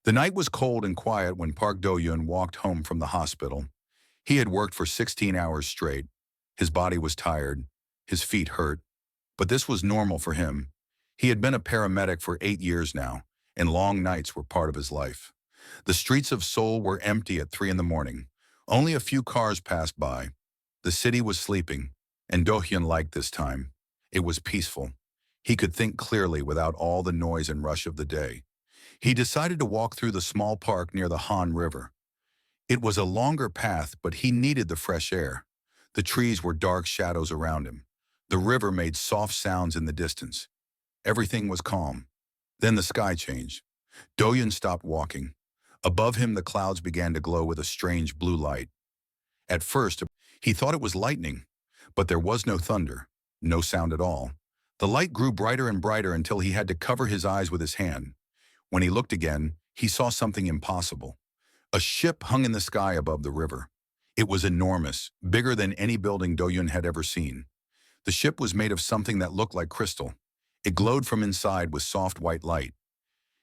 The night was cold and quiet when Park Do-yoon walked home from the hospital. He had worked for 16 hours straight. His body was tired. His feet hurt. But this was normal for him. He had been a paramedic for 8 years now, and long nights were part of his life. The streets of Seoul were empty at 3 in the morning. Only a few cars passed by. The city was sleeping, and Do-hyun liked this time. It was peaceful. He could think clearly without all the noise and rush of the day. He decided to walk through the small park near the Han River. It was a longer path, but he needed the fresh air. The trees were dark shadows around him. The river made soft sounds in the distance. Everything was calm. Then the sky changed. Do-hyun stopped walking. Above him, the clouds began to glow with a strange blue light. At first, he thought it was lightning, but there was no thunder, no sound at all. The light grew brighter and brighter until he had to cover his eyes with his hand. When he looked again, he saw something impossible. A ship hung in the sky above the river. It was enormous, bigger than any building Do-hyun had ever seen. The ship was made of something that looked like crystal. It glowed from inside with soft white light.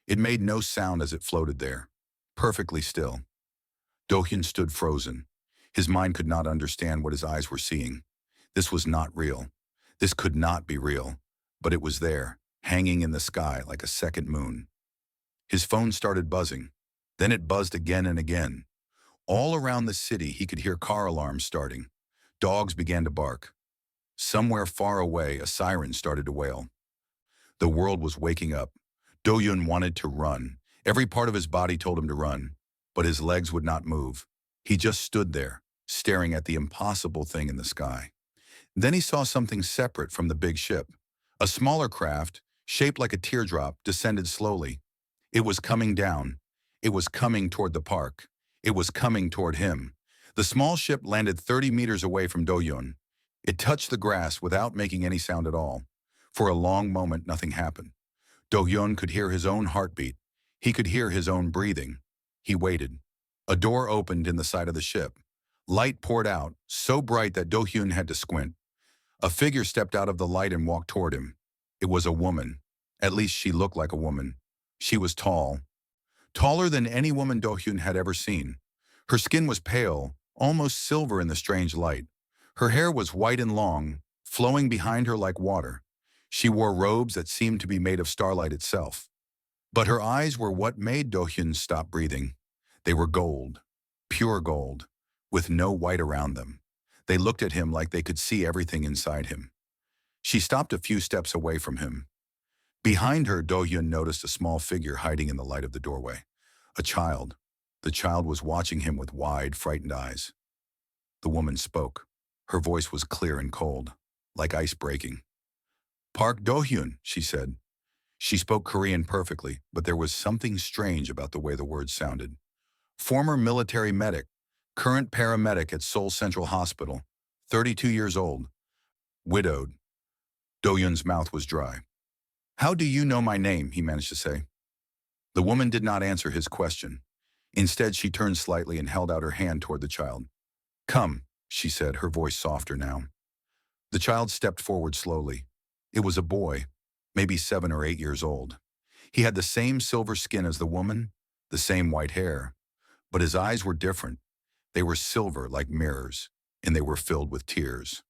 It made no sound as it floated there, perfectly still. Do-hyun stood frozen. His mind could not understand what his eyes were seeing. This was not real. This could not be real, but it was there, hanging in the sky like a second moon. His phone started buzzing. Then it buzzed again and again. All around the city, he could hear car alarms starting. Dogs began to bark. Somewhere far away, a siren started to wail. The world was waking up. Do-hyun wanted to run. Every part of his body told him to run, but his legs would not move. He just stood there, staring at the impossible thing in the sky. Then he saw something separate from the big ship. A smaller craft, shaped like a teardrop, descended slowly. It was coming down. It was coming toward the park. It was coming toward him. The small ship landed 30 meters away from Do-hyun. It touched the grass without making any sound at all. For a long moment, nothing happened. Do-hyun could hear his own heartbeat. He could hear his own breathing. He waited. A door opened in the side of the ship. Light poured out, so bright that Do-hyun had to squint. A figure stepped out of the light and walked toward him. It was a woman. At least she looked like a woman. She was tall. Taller than any woman Do-hyun had ever seen. Her skin was pale, almost silver in the strange light. Her hair was white and long, flowing behind her like water. She wore robes that seemed to be made of starlight itself. But her eyes were what made Do-hyun stop breathing. They were gold, pure gold, with no white around them. They looked at him like they could see everything inside him. She stopped a few steps away from him. Behind her, Do-hyun noticed a small figure hiding in the light of the doorway. A child. The child was watching him with wide, frightened eyes. The woman spoke. Her voice was clear and cold, like ice breaking. "Park Do-hyun," she said. She spoke Korean perfectly, but there was something strange about the way the words sounded. Former military medic, current paramedic at Seoul Central Hospital, 32 years old, widowed. Do-hyun's mouth was dry. "How do you know my name?" he managed to say. The woman did not answer his question. Instead, she turned slightly and held out her hand toward the child. "Come," she said, her voice softer now. The child stepped forward slowly. It was a boy, maybe 7 or 8 years old. He had the same silver skin as the woman, the same white hair, but his eyes were different. They were silver like mirrors, and they were filled with tears.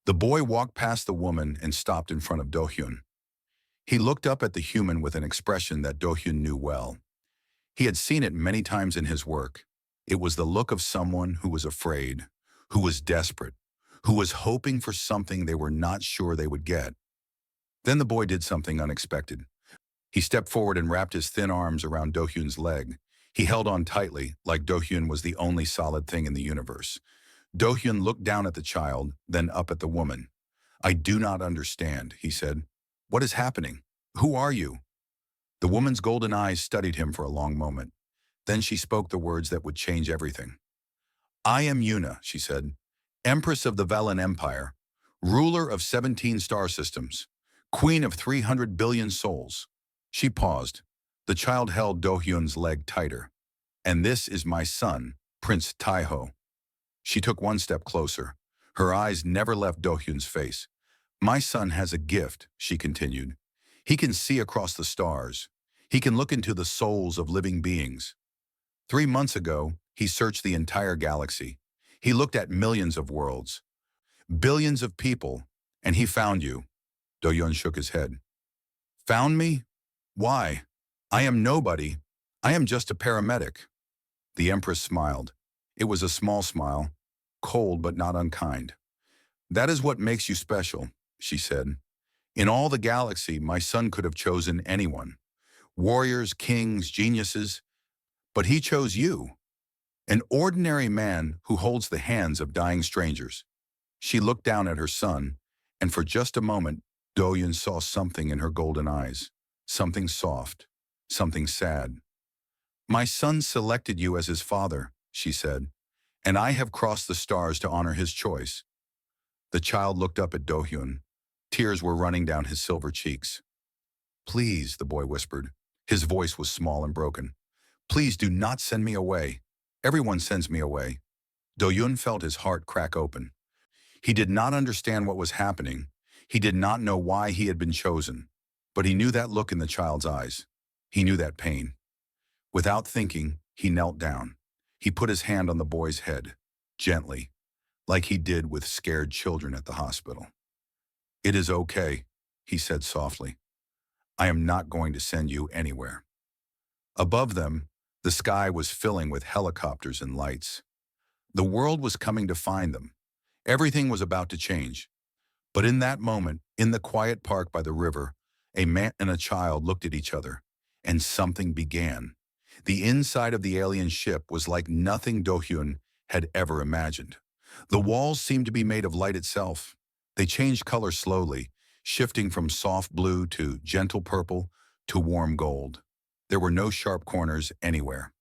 The boy walked past the woman and stopped in front of Do-hyun. He looked up at the human with an expression that Do-hyun knew well. He had seen it many times in his work. It was the look of someone who was afraid, who was desperate, who was hoping for something they were not sure they would get. Then the boy did something unexpected. He stepped forward and wrapped his thin arms around Do-hyun's leg. He held on tightly, like Do-hyun was the only solid thing in the universe. Do-hyun looked down at the child, then up at the woman. "I do not understand," he said. "What is happening? Who are you?" The woman's golden eyes studied him for a long moment. Then she spoke the words that would change everything. "I am Yuna," she said, "Empress of the Velen Empire, ruler of 17 star systems, queen of 300 billion souls." She paused. The child held Do-hyun's leg tighter. "And this is my son, Prince Taiho." She took one step closer. Her eyes never left Do-hyun's face. "My son has a gift," she continued. "He can see across the stars. He can look into the souls of living beings. 3 months ago, he searched the entire galaxy. He looked at millions of worlds, billions of people, and he found you. Do-yun shook his head. Found me? Why? I am nobody. I am just a paramedic. The Empress smiled. It was a small smile, cold but not unkind. That is what makes you special, she said. In all the galaxy, my son could have chosen anyone. Warriors, kings, geniuses. But he chose you, an ordinary man who holds the hands of dying strangers. She looked down at her son, and for just a moment, Do-yun saw something in her golden eyes. Something soft, something sad. My son selected you as his father, she said, and I have crossed the stars to honor his choice. The child looked up at Do-hyun. Tears were running down his silver cheeks. Please, the boy whispered. His voice was small and broken. Please do not send me away. Everyone sends me away. Do-yun felt his heart crack open. He did not understand what was happening. He did not know why he had been chosen. But he knew that look in the child's eyes. He knew that pain. Without thinking, he knelt down. He put his hand on the boy's head, gently, like he did with scared children at the hospital. It is okay, he said softly. I am not going to send you anywhere. Above them, the sky was filling with helicopters and lights. The world was coming to find them. Everything was about to change. But in that moment, in the quiet park by the river, a man and a child looked at each other, and something began. The inside of the alien ship was like nothing Do-hyun had ever imagined. The walls seemed to be made of light itself. They changed color slowly, shifting from soft blue to gentle purple to warm gold. There were no sharp corners anywhere.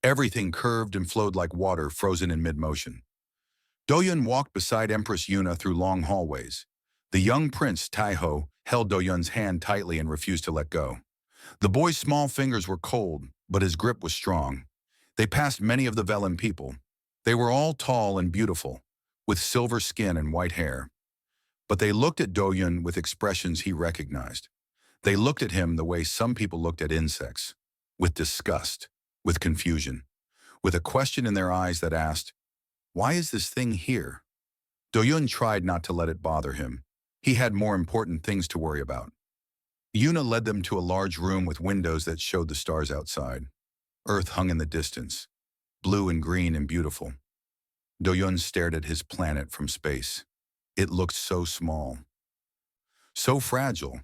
Everything curved and flowed like water frozen in mid-motion. Do-yun walked beside Empress Yuna through long hallways. The young prince, Taiho, held Do-yun's hand tightly and refused to let go. The boy's small fingers were cold, but his grip was strong. They passed many of the Velen people. They were all tall and beautiful, with silver skin and white hair. But they looked at Do-yun with expressions he recognized. They looked at him the way some people looked at insects, with disgust, with confusion, with a question in their eyes that asked, why is this thing here? Do-yun tried not to let it bother him. He had more important things to worry about. Yuna led them to a large room with windows that showed the stars outside. Earth hung in the distance, blue and green and beautiful. Do-yun stared at his planet from space. It looked so small, so fragile.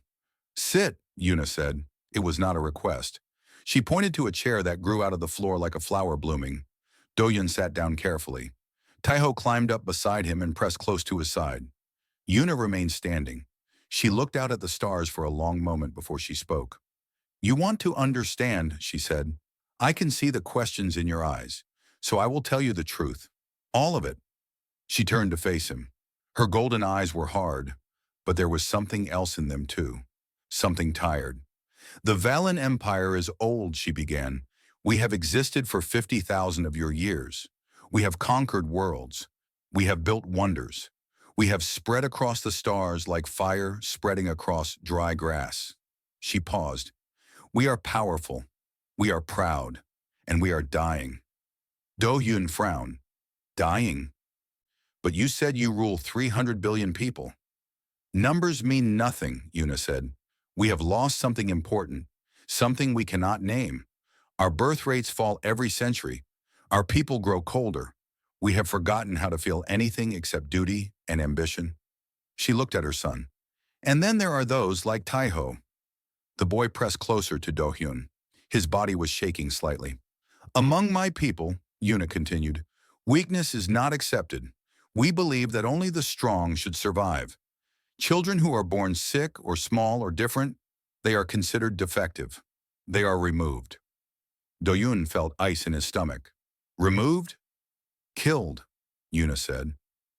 Sit, Yuna said. It was not a request. She pointed to a chair that grew out of the floor like a flower blooming. Do-yun sat down carefully. Taiho climbed up beside him and pressed close to his side. Yuna remained standing. She looked out at the stars for a long moment before she spoke. You want to understand, she said. I can see the questions in your eyes, so I will tell you the truth. All of it. She turned to face him. Her golden eyes were hard, but there was something else in them too. Something tired. The Valen Empire is old, she began. We have existed for 50,000 of your years. We have conquered worlds. We have built wonders. We have spread across the stars like fire spreading across dry grass. She paused. We are powerful. We are proud. And we are dying. Do-hyun frowned. Dying? But you said you rule 300 billion people. Numbers mean nothing, Yuna said. We have lost something important, something we cannot name. Our birth rates fall every century. Our people grow colder. We have forgotten how to feel anything except duty and ambition. She looked at her son. And then there are those like Taiho. The boy pressed closer to Do-hyun. His body was shaking slightly. Among my people, Yuna continued, weakness is not accepted. We believe that only the strong should survive. Children who are born sick or small or different, they are considered defective. They are removed. Do-hyun felt ice in his stomach. Removed? Killed, Yuna said.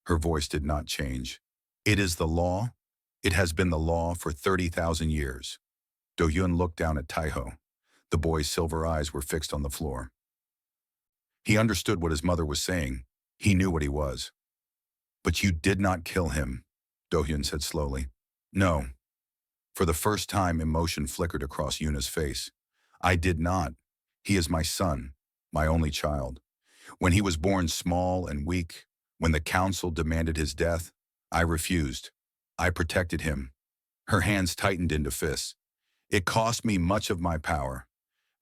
Her voice did not change. It is the law. It has been the law for 30,000 years. Do-hyun looked down at Taiho. The boy's silver eyes were fixed on the floor. He understood what his mother was saying. He knew what he was. But you did not kill him, Do-hyun said slowly. No. For the first time, emotion flickered across Yuna's face. I did not. He is my son, my only child. When he was born small and weak, when the council demanded his death, I refused. I protected him. Her hands tightened into fists. It cost me much of my power.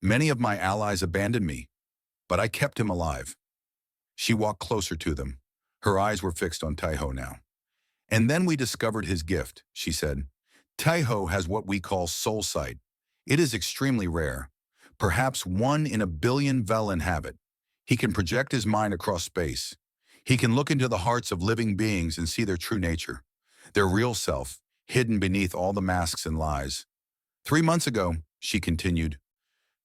Many of my allies abandoned me, but I kept him alive. She walked closer to them. Her eyes were fixed on Taiho now. And then we discovered his gift, she said. Taiho has what we call soul sight. It is extremely rare. Perhaps 1 in 1 billion Velen have it. He can project his mind across space. He can look into the hearts of living beings and see their true nature, their real self, hidden beneath all the masks and lies. 3 months ago, she continued,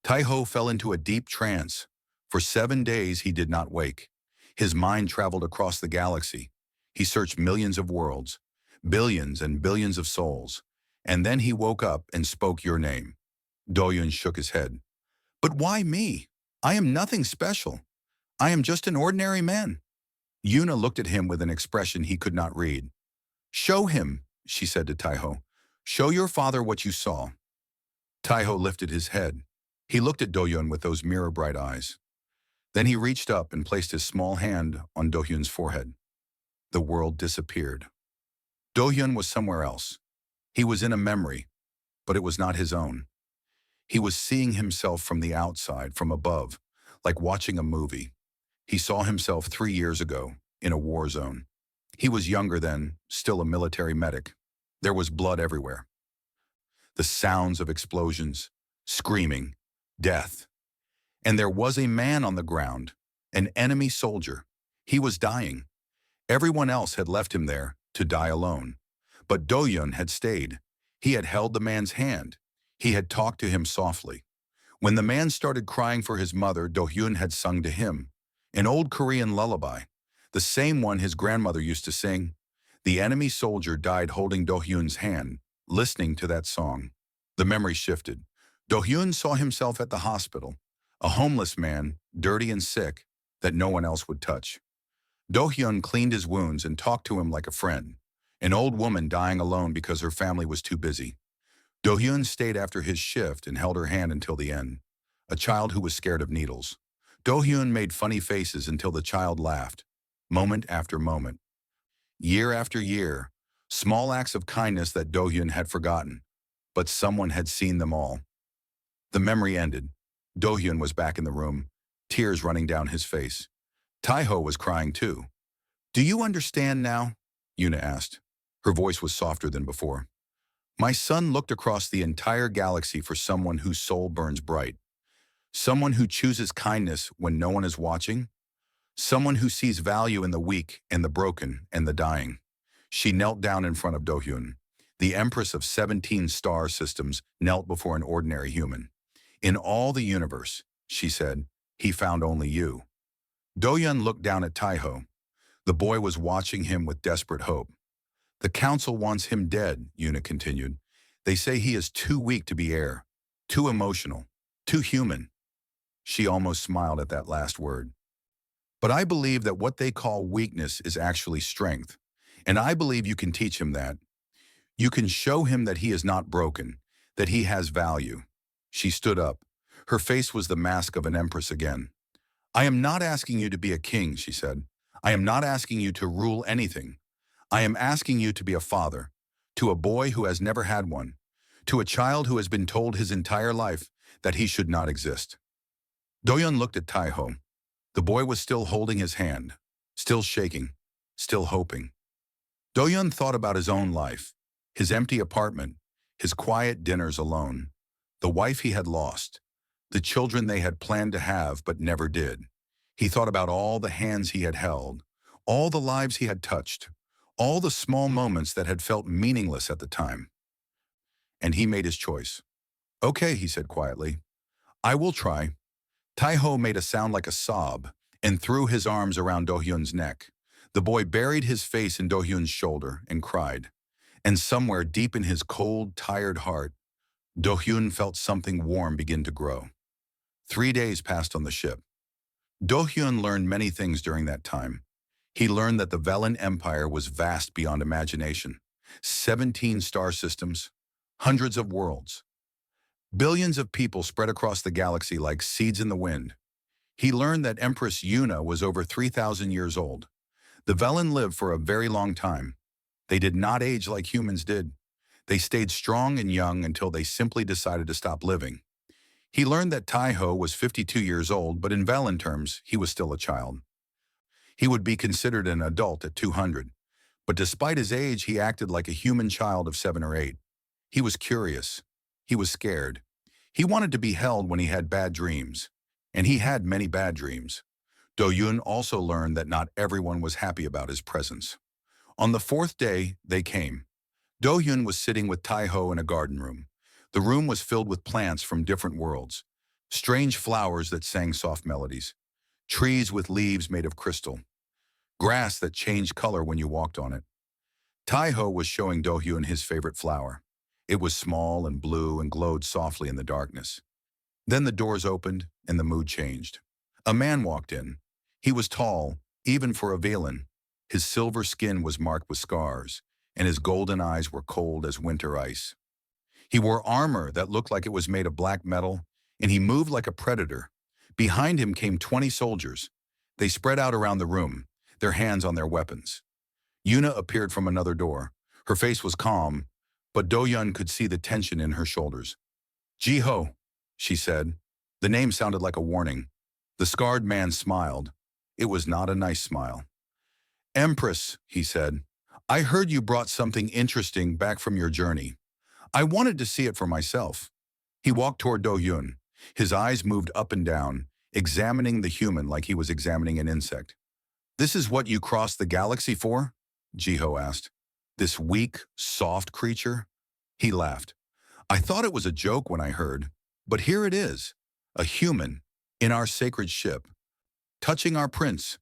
Taiho fell into a deep trance. For 7 days he did not wake. His mind traveled across the galaxy. He searched millions of worlds, billions and billions of souls, and then he woke up and spoke your name. Doyun shook his head. But why me? I am nothing special. I am just an ordinary man. Yuna looked at him with an expression he could not read. Show him, she said to Taiho. Show your father what you saw. Taiho lifted his head. He looked at Doyun with those mirror-bright eyes. Then he reached up and placed his small hand on Dohyun's forehead. The world disappeared. Dohyun was somewhere else. He was in a memory, but it was not his own. He was seeing himself from the outside, from above, like watching a movie. He saw himself 3 years ago, in a war zone. He was younger then, still a military medic. There was blood everywhere. The sounds of explosions, screaming, death. And there was a man on the ground, an enemy soldier. He was dying. Everyone else had left him there to die alone. But Doyun had stayed. He had held the man's hand. He had talked to him softly. When the man started crying for his mother, Dohyun had sung to him, an old Korean lullaby, the same one his grandmother used to sing. The enemy soldier died holding Dohyun's hand, listening to that song. The memory shifted. Dohyun saw himself at the hospital, a homeless man, dirty and sick, that no one else would touch. Dohyun cleaned his wounds and talked to him like a friend, an old woman dying alone because her family was too busy. Dohyun stayed after his shift and held her hand until the end, a child who was scared of needles. Dohyun made funny faces until the child laughed, moment after moment. Year after year, small acts of kindness that Dohyun had forgotten, but someone had seen them all. The memory ended. Dohyun was back in the room, tears running down his face. Taiho was crying too. Do you understand now? Yuna asked. Her voice was softer than before. My son looked across the entire galaxy for someone whose soul burns bright. Someone who chooses kindness when no one is watching. Someone who sees value in the weak and the broken and the dying. She knelt down in front of Dohyun. The Empress of 17 star systems knelt before an ordinary human. In all the universe, she said, he found only you. Dohyun looked down at Taiho. The boy was watching him with desperate hope. The council wants him dead, Yuna continued. They say he is too weak to be heir, too emotional, too human. She almost smiled at that last word. But I believe that what they call weakness is actually strength, and I believe you can teach him that. You can show him that he is not broken, that he has value. She stood up. Her face was the mask of an empress again. I am not asking you to be a king, she said. I am not asking you to rule anything. I am asking you to be a father, to a boy who has never had one, to a child who has been told his entire life that he should not exist. Dohyun looked at Taiho. The boy was still holding his hand, still shaking, still hoping. Dohyun thought about his own life, his empty apartment, his quiet dinners alone, the wife he had lost, the children they had planned to have but never did. He thought about all the hands he had held, all the lives he had touched, all the small moments that had felt meaningless at the time. And he made his choice. Okay, he said quietly. I will try. Taiho made a sound like a sob and threw his arms around Dohyun's neck. The boy buried his face in Dohyun's shoulder and cried. And somewhere deep in his cold, tired heart, Dohyun felt something warm begin to grow. 3 days passed on the ship. Dohyun learned many things during that time. He learned that the Velen Empire was vast beyond imagination. 17 star systems, hundreds of worlds. Billions of people spread across the galaxy like seeds in the wind. He learned that Empress Yuna was over 3,000 years old. The Velen lived for a very long time. They did not age like humans did. They stayed strong and young until they simply decided to stop living. He learned that Taiho was 52 years old, but in Velen terms, he was still a child. He would be considered an adult at 200. But despite his age, he acted like a human child of 7 or 8. He was curious. He was scared. He wanted to be held when he had bad dreams. And he had many bad dreams. Do-Yun also learned that not everyone was happy about his presence. On the 4th day, they came. Do-Yun was sitting with Tai-Ho in a garden room. The room was filled with plants from different worlds, strange flowers that sang soft melodies, trees with leaves made of crystal, grass that changed color when you walked on it. Tai-Ho was showing Do-Hyun his favorite flower. It was small and blue and glowed softly in the darkness. Then the doors opened and the mood changed. A man walked in. He was tall, even for a Velen. His silver skin was marked with scars, and his golden eyes were cold as winter ice. He wore armor that looked like it was made of black metal, and he moved like a predator. Behind him came 20 soldiers. They spread out around the room, their hands on their weapons. Yuna appeared from another door. Her face was calm, but Do-Yun could see the tension in her shoulders. "Ji-Ho," she said. The name sounded like a warning. The scarred man smiled. It was not a nice smile. "Empress," he said, "I heard you brought something interesting back from your journey. I wanted to see it for myself." He walked toward Do-Yun. His eyes moved up and down, examining the human like he was examining an insect. "This is what you crossed the galaxy for?" Ji-Ho asked. "This weak, soft creature?" He laughed. "I thought it was a joke when I heard, but here it is, a human, in our sacred ship, touching our prince."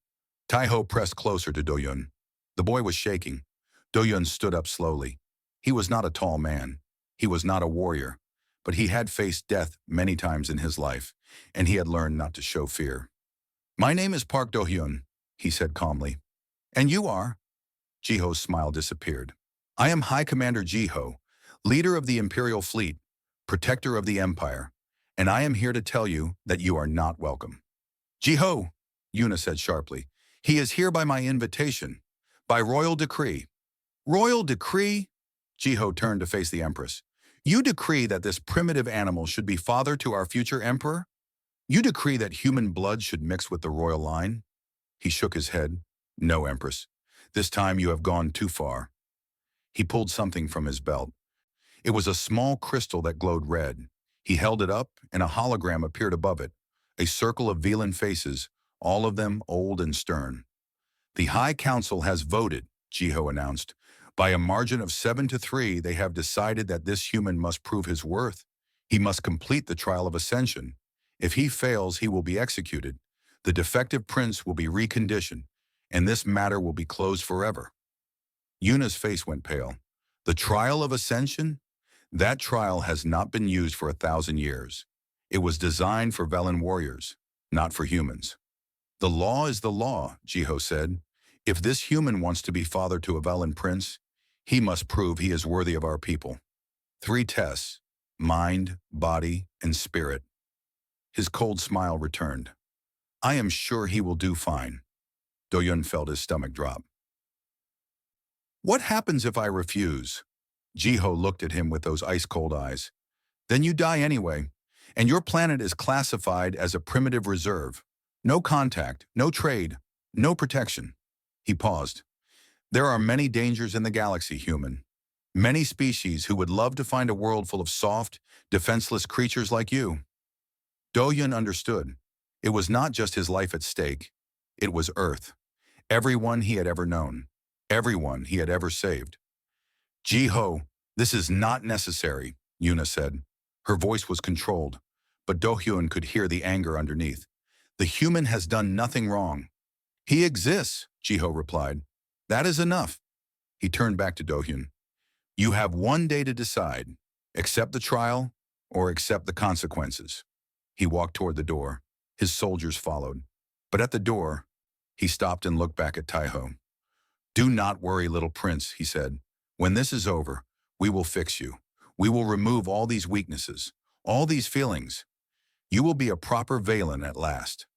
Tai-Ho pressed closer to Do-Yun. The boy was shaking. Do-Yun stood up slowly. He was not a tall man. He was not a warrior, but he had faced death many times in his life, and he had learned not to show fear. "My name is Park Do-Hyun," he said calmly. "And you are?" Ji-Ho's smile disappeared. "I am High Commander Ji-Ho, leader of the Imperial Fleet, protector of the Empire, and I am here to tell you that you are not welcome." "Ji-Ho," Yuna said sharply, "he is here by my invitation, by royal decree." "Royal decree?" Ji-Ho turned to face the Empress. "You decree that this primitive animal should be father to our future emperor? You decree that human blood should mix with the royal line?" He shook his head. "No, Empress. This time you have gone too far." He pulled something from his belt. It was a small crystal that glowed red. He held it up, and a hologram appeared above it, a circle of Velen faces, all of them old and stern. "The High Council has voted," Ji-Ho announced. "By a margin of 7-3, they have decided that this human must prove his worth. He must complete the trial of ascension. If he fails, he will be executed. The defective prince will be reconditioned, and this matter will be closed forever." Yuna's face went pale. "The trial of ascension? That trial has not been used for 1,000 years. It was designed for Velen warriors, not for humans." "The law is the law," Ji-Ho said. "If this human wants to be father to a Velen prince, he must prove he is worthy of our people. 3 tests, mind, body, and spirit." His cold smile returned. "I am sure he will do fine." Do-Yun felt his stomach drop. "What happens if I refuse?" Ji-Ho looked at him with those ice-cold eyes. "Then you die anyway, and your planet is classified as a primitive reserve. No contact, no trade, no protection." He paused. "There are many dangers in the galaxy, human. Many species who would love to find a world full of soft, defenseless creatures like you." Do-Yun understood. It was not just his life at stake. It was Earth. Everyone he had ever known. Everyone he had ever saved. "Ji-Ho, this is not necessary," Yuna said. Her voice was controlled, but Do-Hyun could hear the anger underneath. "The human has done nothing wrong." "He exists," Ji-Ho replied. "That is enough." He turned back to Do-Hyun. "You have 1 day to decide. Accept the trial or accept the consequences." He walked toward the door. His soldiers followed. But at the door, he stopped and looked back at Tai-Ho. "Do not worry, little prince," he said. "When this is over, we will fix you. We will remove all these weaknesses, All these feelings. You will be a proper Valen at last.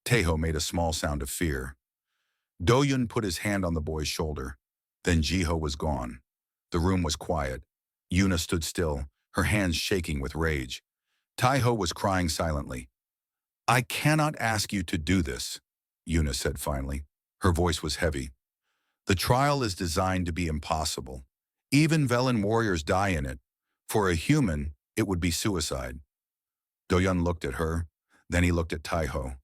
Taeho made a small sound of fear. Do-yun put his hand on the boy's shoulder. Then Jiho was gone. The room was quiet. Yuna stood still, her hands shaking with rage. Taeho was crying silently. I cannot ask you to do this, Yuna said finally. Her voice was heavy. The trial is designed to be impossible. Even Velen warriors die in it. For a human, it would be suicide. Do-yun looked at her, then he looked at Taeho.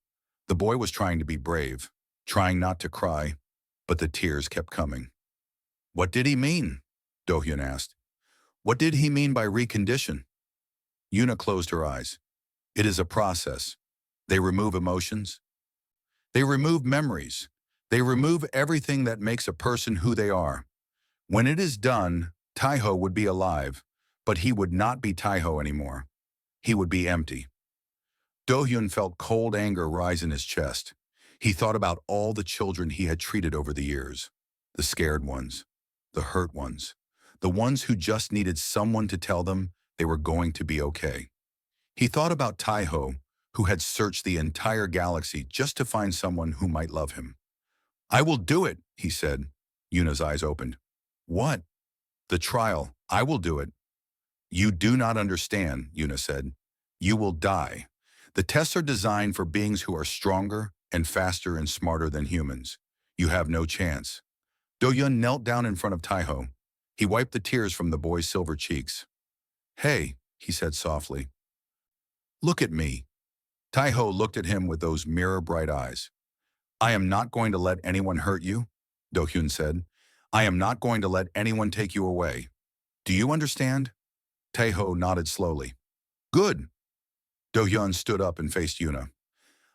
The boy was trying to be brave, trying not to cry, but the tears kept coming. What did he mean? Do-hyun asked. What did he mean by recondition? Yuna closed her eyes. It is a process. They remove emotions. They remove memories. They remove everything that makes a person who they are. When it is done, Taeho would be alive, but he would not be Taeho anymore. He would be empty. Do-hyun felt cold anger rise in his chest. He thought about all the children he had treated over the years. The scared ones, the hurt ones, the ones who just needed someone to tell them they were going to be okay. He thought about Taeho, who had searched the entire galaxy just to find someone who might love him. I will do it, he said. Yuna's eyes opened. What? The trial. I will do it. You do not understand, Yuna said. You will die. The tests are designed for beings who are stronger and faster and smarter than humans. You have no chance. Do-yun knelt down in front of Taeho. He wiped the tears from the boy's silver cheeks. Hey, he said softly. Look at me. Taeho looked at him with those mirror-bright eyes. I am not going to let anyone hurt you, Do-hyun said. I am not going to let anyone take you away. Do you understand? Taeho nodded slowly. Good. Do-hyun stood up and faced Yuna.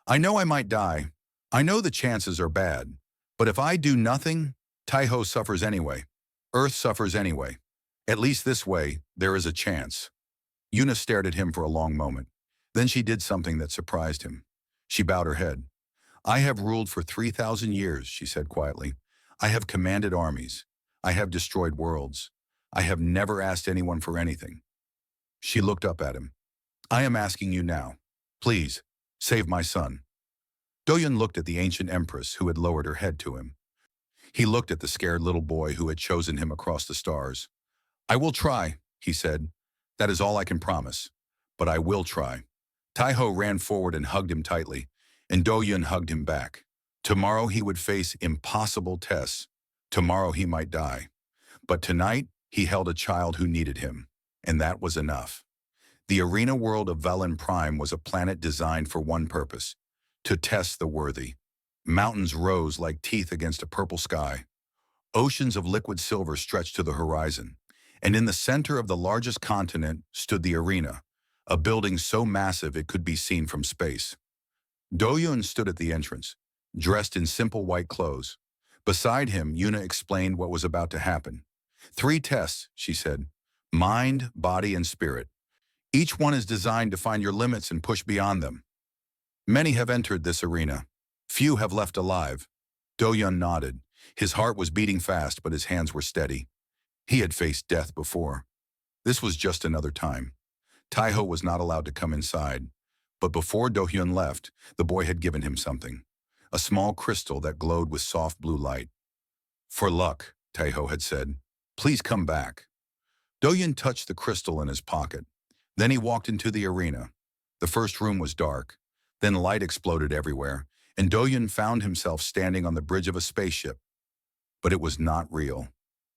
I know I might die. I know the chances are bad. But if I do nothing, Taeho suffers anyway. Earth suffers anyway. At least this way, there is a chance. Yuna stared at him for a long moment. Then she did something that surprised him. She bowed her head. I have ruled for 3,000 years, she said quietly. I have commanded armies. I have destroyed worlds. I have never asked anyone for anything. She looked up at him. I am asking you now. Please, save my son. Do-hyun looked at the ancient empress who had lowered her head to him. He looked at the scared little boy who had chosen him across the stars. I will try, he said. That is all I can promise. But I will try. Taeho ran forward and hugged him tightly, and Do-hyun hugged him back. Tomorrow he would face impossible tests. Tomorrow he might die. But tonight he held a child who needed him, and that was enough. The arena world of Velen Prime was a planet designed for one purpose, to test the worthy. Mountains rose like teeth against a purple sky. Oceans of liquid silver stretched to the horizon, and in the center of the largest continent stood the arena, a building so massive it could be seen from space. Do-hyun stood at the entrance, dressed in simple white clothes. Beside him, Yuna explained what was about to happen. 3 tests, she said. Mind, body, and spirit. Each one is designed to find your limits and push beyond them. Many have entered this arena. Few have left alive. Do-hyun nodded. His heart was beating fast, but his hands were steady. He had faced death before. This was just another time. Taeho was not allowed to come inside. But before Do-hyun left, the boy had given him something. A small crystal that glowed with soft blue light. For luck, Taeho had said. Please come back. Do-hyun touched the crystal in his pocket. Then he walked into the arena. The first room was dark. Then light exploded everywhere, and Do-hyun found himself standing on the bridge of a spaceship. But it was not real.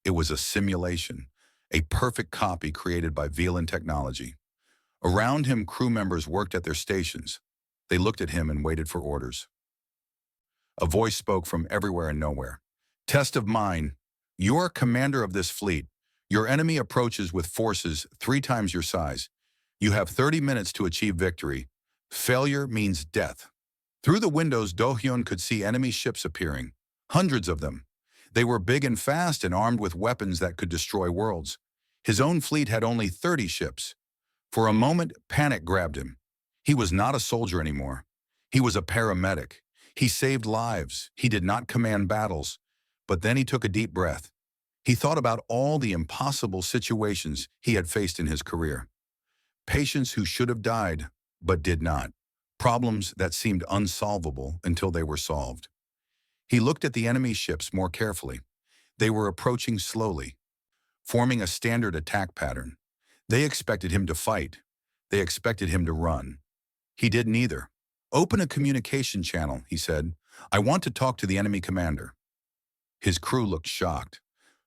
It was a simulation, a perfect copy created by Velen technology. Around him, crew members worked at their stations. They looked at him and waited for orders. A voice spoke from everywhere and nowhere. Test of mind. You are commander of this fleet. Your enemy approaches with forces 3 times your size. You have 30 minutes to achieve victory. Failure means death. Through the windows, Do-hyun could see enemy ships appearing. Hundreds of them. They were big and fast and armed with weapons that could destroy worlds. His own fleet had only 30 ships. For a moment, panic grabbed him. He was not a soldier anymore. He was a paramedic. He saved lives. He did not command battles. But then he took a deep breath. He thought about all the impossible situations he had faced in his career. Patients who should have died, but did not. Problems that seemed unsolvable until they were solved. He looked at the enemy ships more carefully. They were approaching slowly, forming a standard attack pattern. They expected him to fight. They expected him to run. He did neither. "Open a communication channel," he said. "I want to talk to the enemy commander." His crew looked shocked.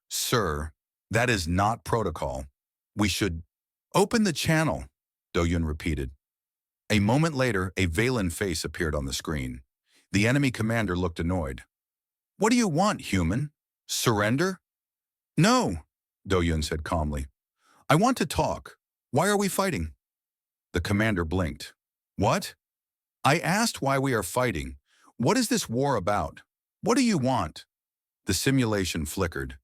"Sir, that is not protocol. We should—" "Open the channel," Do-Yun repeated. A moment later, a Valen face appeared on the screen. The enemy commander looked annoyed. "What do you want, human? Surrender?" "No," Do-Yun said calmly. "I want to talk. Why are we fighting?" The commander blinked. "What?" "I asked why we are fighting. What is this war about? What do you want?" The simulation flickered.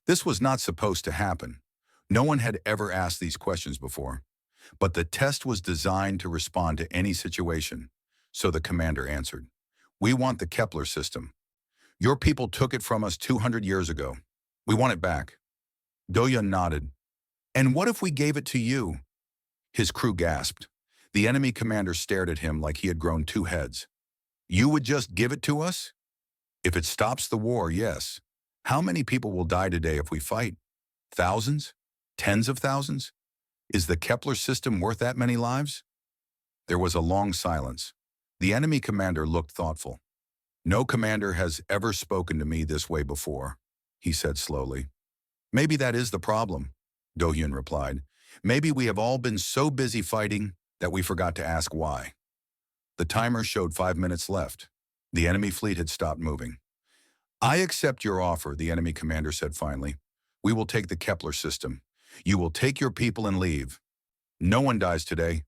This was not supposed to happen. No one had ever asked these questions before. But the test was designed to respond to any situation. So the commander answered. "We want the Kepler system. Your people took it from us 200 years ago. We want it back." Do-Yun nodded. "And what if we gave it to you?" His crew gasped. The enemy commander stared at him like he had grown two heads. "You would just give it to us?" "If it stops the war, yes. How many people will die today if we fight? Thousands? Tens of thousands? Is the Kepler system worth that many lives?" There was a long silence. The enemy commander looked thoughtful. "No commander has ever spoken to me this way before," he said slowly. "Maybe that is the problem," Do-Hyun replied. "Maybe we have all been so busy fighting that we forgot to ask why." The timer showed 5 minutes left. The enemy fleet had stopped moving. "I accept your offer," the enemy commander said finally. "We will take the Kepler system. You will take your people and leave. No one dies today."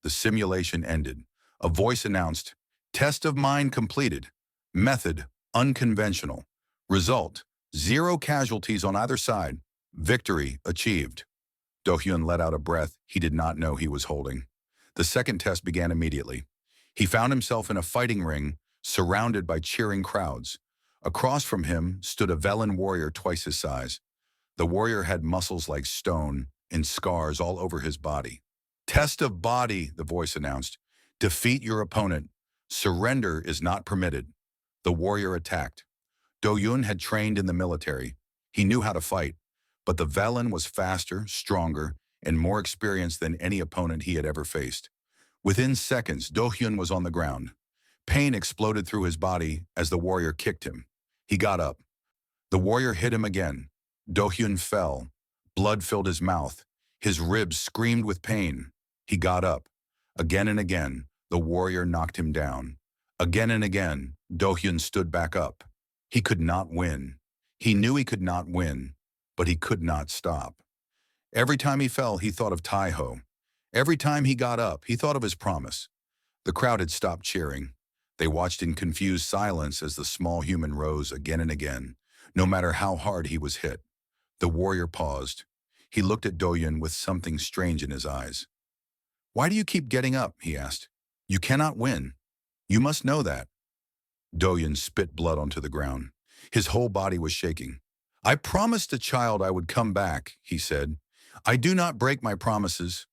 The simulation ended. A voice announced, "Test of mind completed. Method, unconventional. Result, 0 casualties on either side. Victory achieved." Do-Hyun let out a breath he did not know he was holding. The second test began immediately. He found himself in a fighting ring, surrounded by cheering crowds. Across from him stood a Velen warrior twice his size. The warrior had muscles like stone and scars all over his body. "Test of body," the voice announced. "Defeat your opponent. Surrender is not permitted." The warrior attacked. Do-Yun had trained in the military. He knew how to fight, but the Velen was faster, stronger, and more experienced than any opponent he had ever faced. Within seconds, Do-Hyun was on the ground. Pain exploded through his body as the warrior kicked him. He got up. The warrior hit him again. Do-Hyun fell. Blood filled his mouth. His ribs screamed with pain. He got up. Again and again, the warrior knocked him down. Again and again, Do-Hyun stood back up. He could not win. He knew he could not win, but he could not stop. Every time he fell, he thought of Tai-Ho. Every time he got up, he thought of his promise. The crowd had stopped cheering. They watched in confused silence as the small human rose again and again, no matter how hard he was hit. The warrior paused. He looked at Do-Yun with something strange in his eyes. "Why do you keep getting up?" he asked. "You cannot win. You must know that." Do-Yun spit blood onto the ground. His whole body was shaking. "I promised the child I would come back," he said. "I do not break my promises."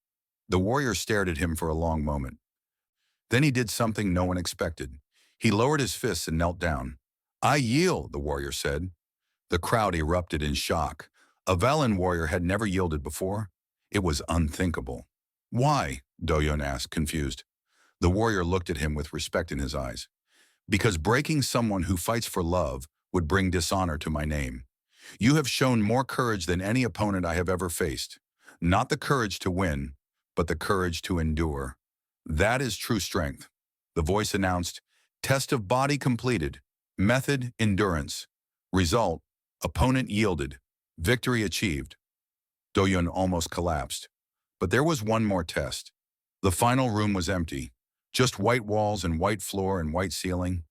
The warrior stared at him for a long moment. Then he did something no one expected. He lowered his fists and knelt down. "I yield," the warrior said. The crowd erupted in shock. A Velen warrior had never yielded before. It was unthinkable. "Why?" Do-Yun asked, confused. The warrior looked at him with respect in his eyes. "Because breaking someone who fights for love would bring dishonor to my name. You have shown more courage than any opponent I have ever faced. Not the courage to win, but the courage to endure. That is true strength." The voice announced, "Test of body completed. Method, endurance. Result, opponent yielded. Victory achieved." Do-Yun almost collapsed. But there was one more test. The final room was empty. Just white walls and white floor and white ceiling.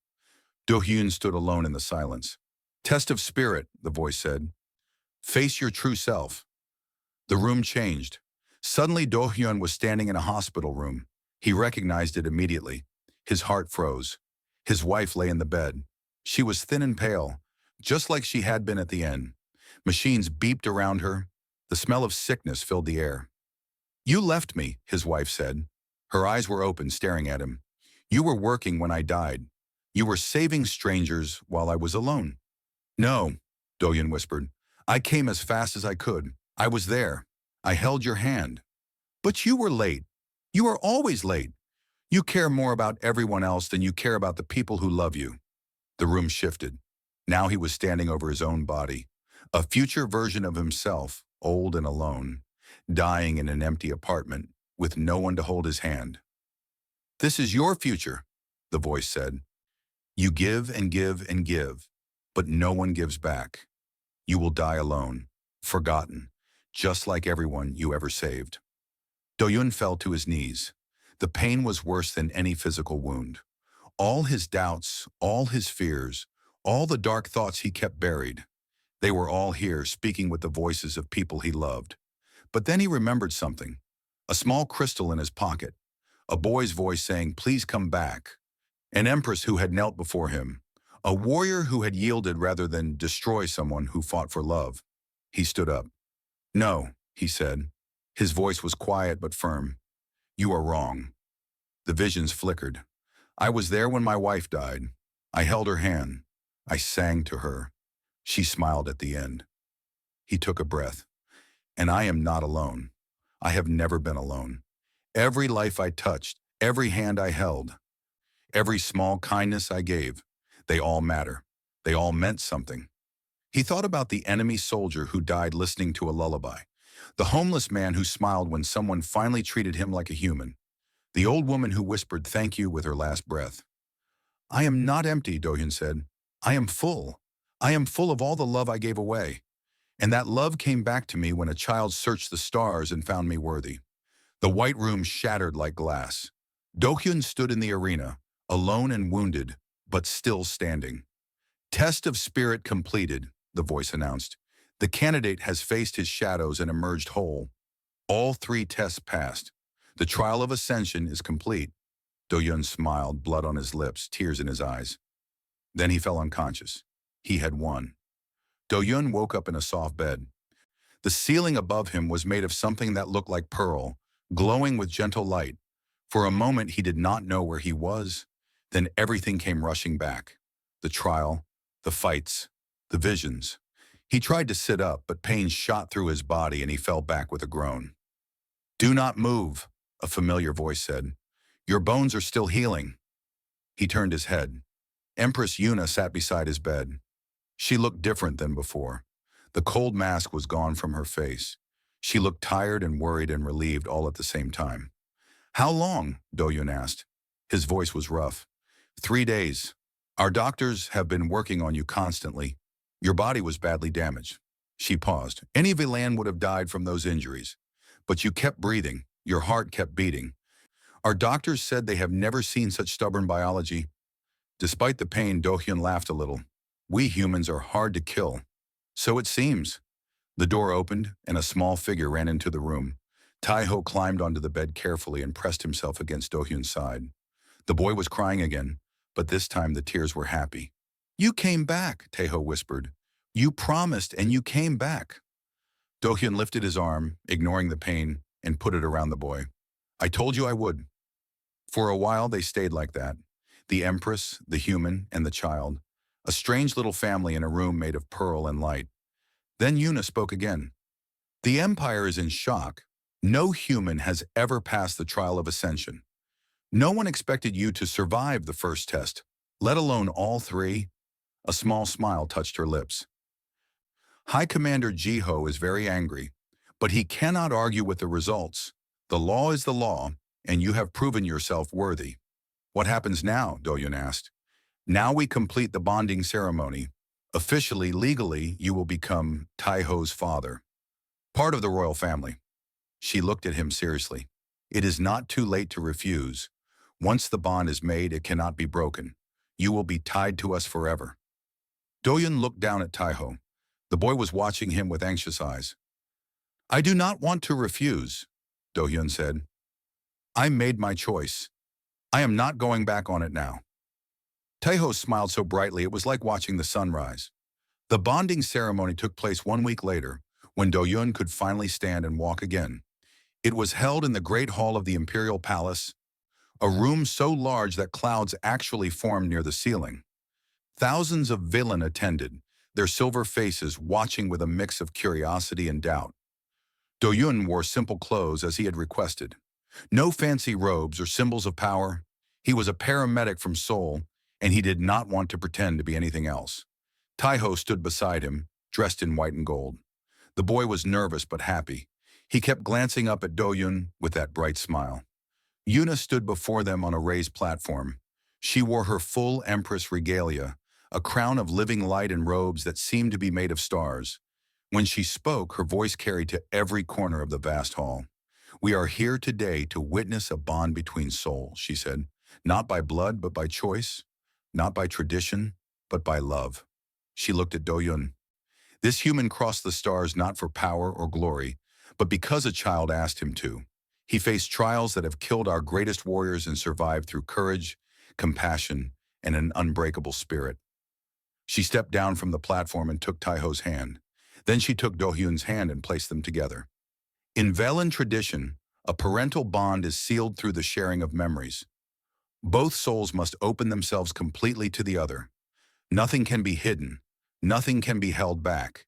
Do-Hyun stood alone in the silence. "Test of spirit," the voice said. "Face your true self." The room changed. Suddenly Do-Hyun was standing in a hospital room. He recognized it immediately. His heart froze. His wife lay in the bed. She was thin and pale, just like she had been at the end. Machines beeped around her. The smell of sickness filled the air. You left me, his wife said. Her eyes were open, staring at him. You were working when I died. You were saving strangers while I was alone. No, Do-Yun whispered. I came as fast as I could. I was there. I held your hand. But you were late. You are always late. You care more about everyone else than you care about the people who love you. The room shifted. Now he was standing over his own body. A future version of himself, old and alone, dying in an empty apartment, with no one to hold his hand. This is your future, the voice said. You give and give and give, but no one gives back. You will die alone, forgotten, just like everyone you ever saved. Do-Yun fell to his knees. The pain was worse than any physical wound. All his doubts, all his fears, all the dark thoughts he kept buried, they were all here speaking with the voices of people he loved. But then he remembered something. A small crystal in his pocket. A boy's voice saying, please come back. An empress who had knelt before him. A warrior who had yielded rather than destroy someone who fought for love. He stood up. No, he said. His voice was quiet but firm. You are wrong. The visions flickered. I was there when my wife died. I held her hand. I sang to her. She smiled at the end. He took a breath. And I am not alone. I have never been alone. Every life I touched, every hand I held, every small kindness I gave, they all matter. They all meant something. He thought about the enemy soldier who died listening to a lullaby, the homeless man who smiled when someone finally treated him like a human, the old woman who whispered thank you with her last breath. I am not empty, Do-Yun said. I am full. I am full of all the love I gave away. And that love came back to me when a child searched the stars and found me worthy. The white room shattered like glass. Do-Hyun stood in the arena, alone and wounded, but still standing. Test of spirit completed, the voice announced. The candidate has faced his shadows and emerged whole. All 3 tests passed. The trial of ascension is complete. Do-Hyun smiled, blood on his lips, tears in his eyes. Then he fell unconscious. He had won. Do-Hyun woke up in a soft bed. The ceiling above him was made of something that looked like pearl, glowing with gentle light. For a moment he did not know where he was. Then everything came rushing back. The trial, the fights, the visions. He tried to sit up, but pain shot through his body and he fell back with a groan. Do not move, a familiar voice said. Your bones are still healing. He turned his head. Empress Yuna sat beside his bed. She looked different than before. The cold mask was gone from her face. She looked tired and worried and relieved all at the same time. How long? Do-Yun asked. His voice was rough. 3 days. Our doctors have been working on you constantly. Your body was badly damaged. She paused. Any Villain would have died from those injuries. But you kept breathing. Your heart kept beating. Our doctors said they have never seen such stubborn biology. Despite the pain, Do-Hyun laughed a little. We humans are hard to kill. So it seems. The door opened, and a small figure ran into the room. Tae-ho climbed onto the bed carefully and pressed himself against Do-Hyun's side. The boy was crying again, but this time the tears were happy. You came back, Tae-ho whispered. You promised, and you came back. Do-Hyun lifted his arm, ignoring the pain, and put it around the boy. I told you I would. For a while they stayed like that. The Empress, the human, and the child. A strange little family in a room made of pearl and light. Then Yuna spoke again. The Empire is in shock. No human has ever passed the trial of ascension. No one expected you to survive the first test, let alone all 3. A small smile touched her lips. High Commander Ji-ho is very angry, but he cannot argue with the results. The law is the law, and you have proven yourself worthy. What happens now? Do-Yun asked. Now we complete the bonding ceremony. Officially, legally, you will become Tae-ho's father. Part of the royal family. She looked at him seriously. It is not too late to refuse. Once the bond is made, it cannot be broken. You will be tied to us forever. Do-Yun looked down at Tae-ho. The boy was watching him with anxious eyes. I do not want to refuse, Do-Hyun said. I made my choice. I am not going back on it now. Tae-ho smiled so brightly it was like watching the sunrise. The bonding ceremony took place 1 week later, when Do-Hyun could finally stand and walk again. It was held in the Great Hall of the Imperial Palace, a room so large that clouds actually formed near the ceiling. Thousands of villain attended, their silver faces watching with a mix of curiosity and doubt. Do-yun wore simple clothes as he had requested. No fancy robes or symbols of power. He was a paramedic from Seoul, and he did not want to pretend to be anything else. Taiho stood beside him, dressed in white and gold. The boy was nervous but happy. He kept glancing up at Do-yun with that bright smile. Yuna stood before them on a raised platform. She wore her full empress regalia, a crown of living light and robes that seemed to be made of stars. When she spoke, her voice carried to every corner of the vast hall. "We are here today to witness a bond between souls," she said. "Not by blood, but by choice. Not by tradition, but by love." She looked at Do-yun. This human crossed the stars not for power or glory, but because a child asked him to. He faced trials that have killed our greatest warriors and survived through courage, compassion, and an unbreakable spirit. She stepped down from the platform and took Taiho's hand. Then she took Do-hyun's hand and placed them together. In Velen tradition, a parental bond is sealed through the sharing of memories. Both souls must open themselves completely to the other. Nothing can be hidden. Nothing can be held back.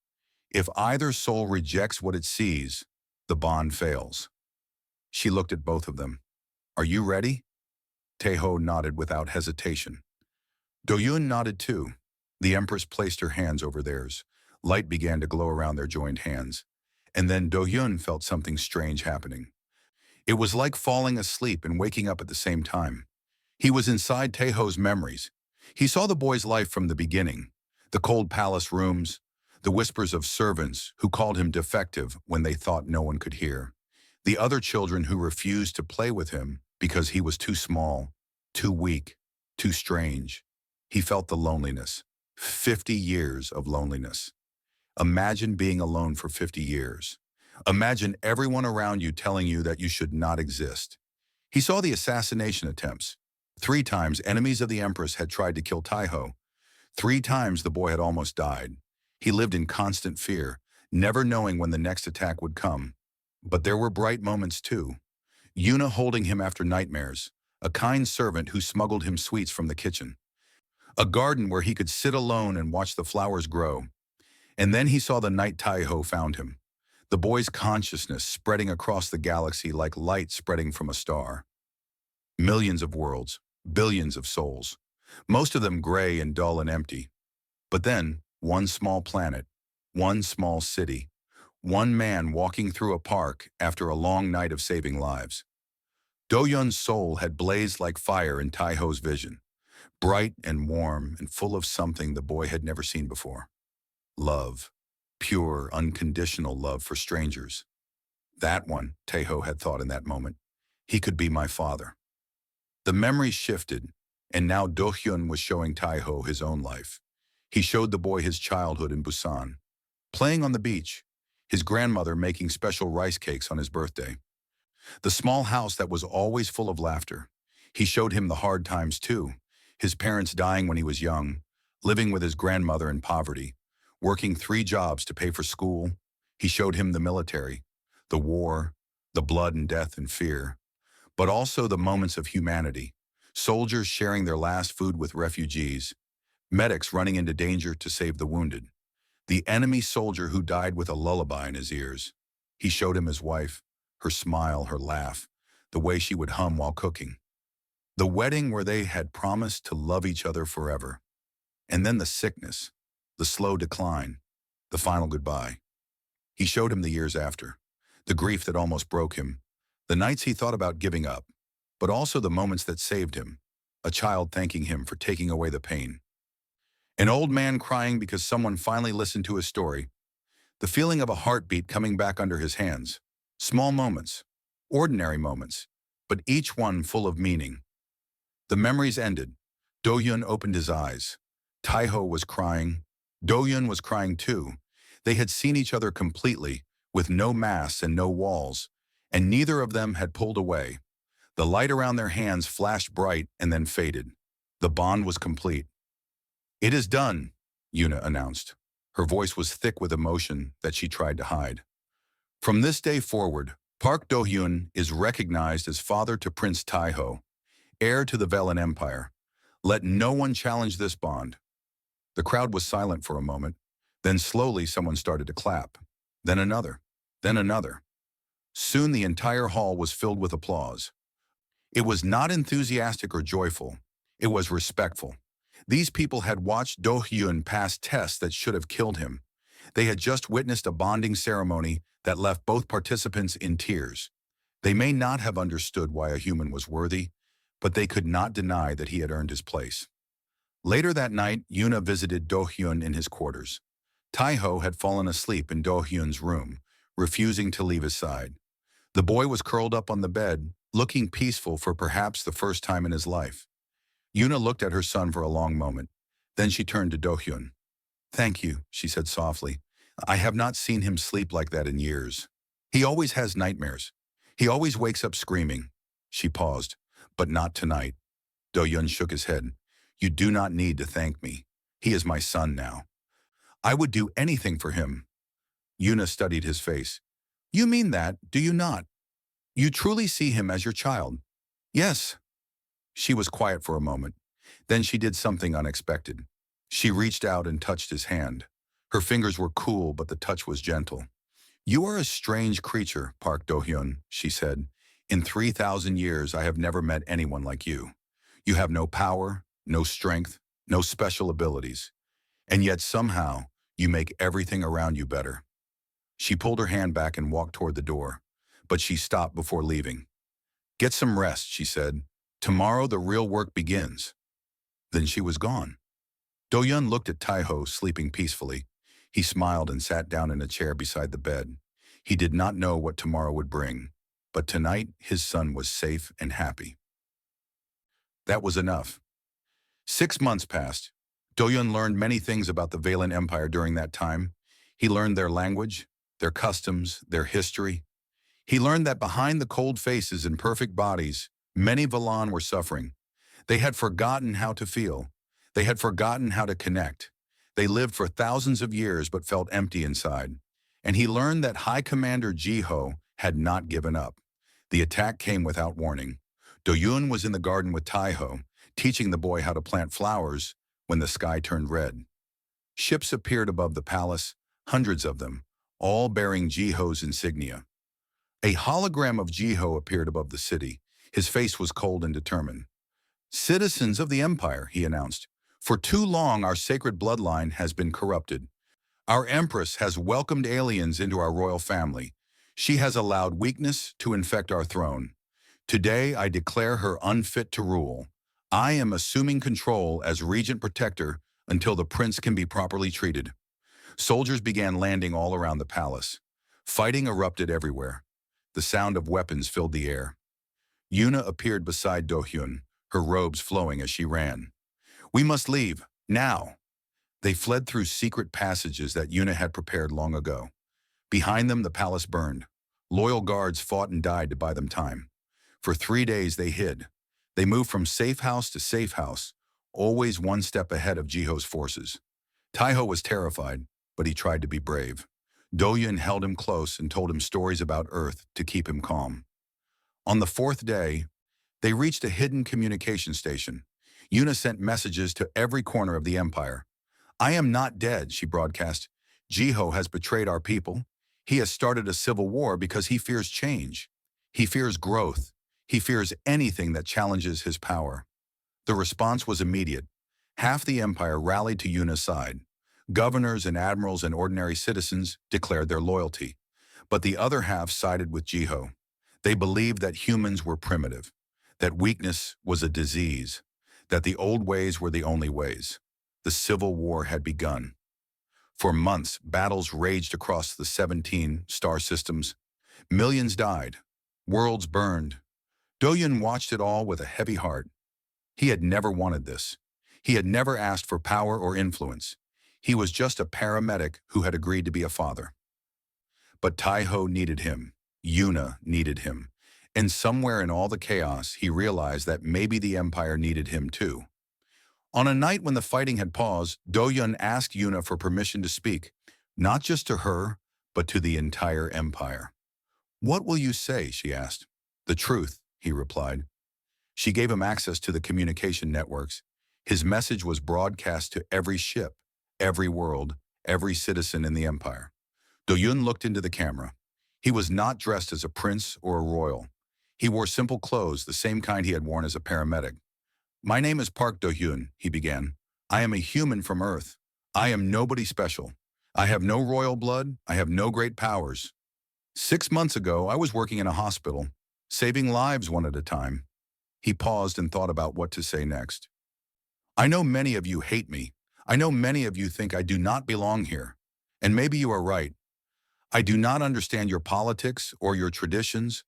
If either soul rejects what it sees, the bond fails. She looked at both of them. "Are you ready?" Taeho nodded without hesitation. Do-yun nodded too. The Empress placed her hands over theirs. Light began to glow around their joined hands. And then Do-yun felt something strange happening. It was like falling asleep and waking up at the same time. He was inside Taeho's memories. He saw the boy's life from the beginning. The cold palace rooms, the whispers of servants who called him defective when they thought no one could hear. The other children who refused to play with him because he was too small, too weak, too strange. He felt the loneliness. 50 years of loneliness. Imagine being alone for 50 years. Imagine everyone around you telling you that you should not exist. He saw the assassination attempts. 3 times enemies of the Empress had tried to kill Taiho. 3 times the boy had almost died. He lived in constant fear, never knowing when the next attack would come. But there were bright moments too. Yuna holding him after nightmares, a kind servant who smuggled him sweets from the kitchen. A garden where he could sit alone and watch the flowers grow. And then he saw the night Taiho found him. The boy's consciousness spreading across the galaxy like light spreading from a star. Millions of worlds, billions of souls, most of them gray and dull and empty. But then, one small planet, one small city, one man walking through a park after a long night of saving lives. Do-yun's soul had blazed like fire in Taiho's vision, bright and warm and full of something the boy had never seen before. Love, pure, unconditional love for strangers. That one, Taeho had thought in that moment. He could be my father. The memories shifted, and now Do-hyun was showing Taiho his own life. He showed the boy his childhood in Busan, playing on the beach, his grandmother making special rice cakes on his birthday. The small house that was always full of laughter. He showed him the hard times too, his parents dying when he was young, living with his grandmother in poverty, working 3 jobs to pay for school. He showed him the military, the war, the blood and death and fear, but also the moments of humanity, soldiers sharing their last food with refugees, medics running into danger to save the wounded, the enemy soldier who died with a lullaby in his ears. He showed him his wife, her smile, her laugh, the way she would hum while cooking. The wedding where they had promised to love each other forever. And then the sickness, the slow decline, the final goodbye. He showed him the years after, the grief that almost broke him, the nights he thought about giving up, but also the moments that saved him, a child thanking him for taking away the pain. An old man crying because someone finally listened to his story, the feeling of a heartbeat coming back under his hands. Small moments, ordinary moments, but each one full of meaning. The memories ended. Do-hyun opened his eyes. Taiho was crying. Do-hyun was crying too. They had seen each other completely, with no masks and no walls, and neither of them had pulled away. The light around their hands flashed bright and then faded. The bond was complete. "It is done," Yuna announced. Her voice was thick with emotion that she tried to hide. "From this day forward, Park Do-hyun is recognized as father to Prince Tae-ho, heir to the Velen Empire. Let no one challenge this bond. The crowd was silent for a moment. Then slowly someone started to clap. Then another. Then another. Soon the entire hall was filled with applause. It was not enthusiastic or joyful. It was respectful. These people had watched Do-hyun pass tests that should have killed him. They had just witnessed a bonding ceremony that left both participants in tears. They may not have understood why a human was worthy, but they could not deny that he had earned his place. Later that night, Yuna visited Do-hyun in his quarters. Tae-ho had fallen asleep in Do-hyun's room, refusing to leave his side. The boy was curled up on the bed, looking peaceful for perhaps the first time in his life. Yuna looked at her son for a long moment. Then she turned to Do-hyun. "Thank you," she said softly. "I have not seen him sleep like that in years. He always has nightmares. He always wakes up screaming." She paused. "But not tonight." Do-hyun shook his head. "You do not need to thank me. He is my son now. I would do anything for him." Yuna studied his face. "You mean that, do you not? You truly see him as your child?" "Yes." She was quiet for a moment. Then she did something unexpected. She reached out and touched his hand. Her fingers were cool, but the touch was gentle. "You are a strange creature, Park Do-hyun," she said. "In 3,000 years, I have never met anyone like you. You have no power, no strength, no special abilities. And yet somehow, you make everything around you better." She pulled her hand back and walked toward the door, but she stopped before leaving. "Get some rest," she said. "Tomorrow the real work begins." Then she was gone. Do-hyun looked at Tae-ho sleeping peacefully. He smiled and sat down in a chair beside the bed. He did not know what tomorrow would bring, but tonight his son was safe and happy. That was enough. 6 months passed. Do-hyun learned many things about the Valen Empire during that time. He learned their language, their customs, their history. He learned that behind the cold faces and perfect bodies, many Valan were suffering. They had forgotten how to feel. They had forgotten how to connect. They lived for thousands of years but felt empty inside. And he learned that High Commander Ji-ho had not given up. The attack came without warning. Do-hyun was in the garden with Tae-ho, teaching the boy how to plant flowers when the sky turned red. Ships appeared above the palace, hundreds of them, all bearing Ji-ho's insignia. A hologram of Ji-ho appeared above the city. His face was cold and determined. "Citizens of the Empire," he announced, "for too long our sacred bloodline has been corrupted. Our Empress has welcomed aliens into our royal family. She has allowed weakness to infect our throne. Today I declare her unfit to rule. I am assuming control as Regent Protector until the prince can be properly treated." Soldiers began landing all around the palace. Fighting erupted everywhere. The sound of weapons filled the air. Yuna appeared beside Do-hyun, her robes flowing as she ran. "We must leave, now." They fled through secret passages that Yuna had prepared long ago. Behind them, the palace burned. Loyal guards fought and died to buy them time. For 3 days, they hid. They moved from safe house to safe house, always one step ahead of Ji-ho's forces. Tae-ho was terrified, but he tried to be brave. Do-hyun held him close and told him stories about Earth to keep him calm. On the 4th day, they reached a hidden communication station. Yuna sent messages to every corner of the empire. "I am not dead," she broadcast. "Ji-ho has betrayed our people. He has started a civil war because he fears change. He fears growth. He fears anything that challenges his power." The response was immediate. Half the empire rallied to Yuna's side. Governors and admirals and ordinary citizens declared their loyalty. But the other half sided with Ji-ho. They believed that humans were primitive, that weakness was a disease, that the old ways were the only ways. The civil war had begun. For months, battles raged across the 17 star systems. Millions died. Worlds burned. Do-hyun watched it all with a heavy heart. He had never wanted this. He had never asked for power or influence. He was just a paramedic who had agreed to be a father. But Tae-ho needed him. Yuna needed him. And somewhere in all the chaos, he realized that maybe the Empire needed him too. On a night when the fighting had paused, Do-hyun asked Yuna for permission to speak, not just to her, but to the entire Empire. "What will you say?" she asked. "The truth," he replied. She gave him access to the communication networks. His message was broadcast to every ship, every world, every citizen in the empire. Do-Yun looked into the camera. He was not dressed as a prince or a royal. He wore simple clothes, the same kind he had worn as a paramedic. "My name is Park Do-Hyun," he began. "I am a human from Earth. I am nobody special. I have no royal blood. I have no great powers. 6 months ago, I was working in a hospital, saving lives one at a time." He paused and thought about what to say next. "I know many of you hate me. I know many of you think I do not belong here. And maybe you are right. I do not understand your politics or your traditions.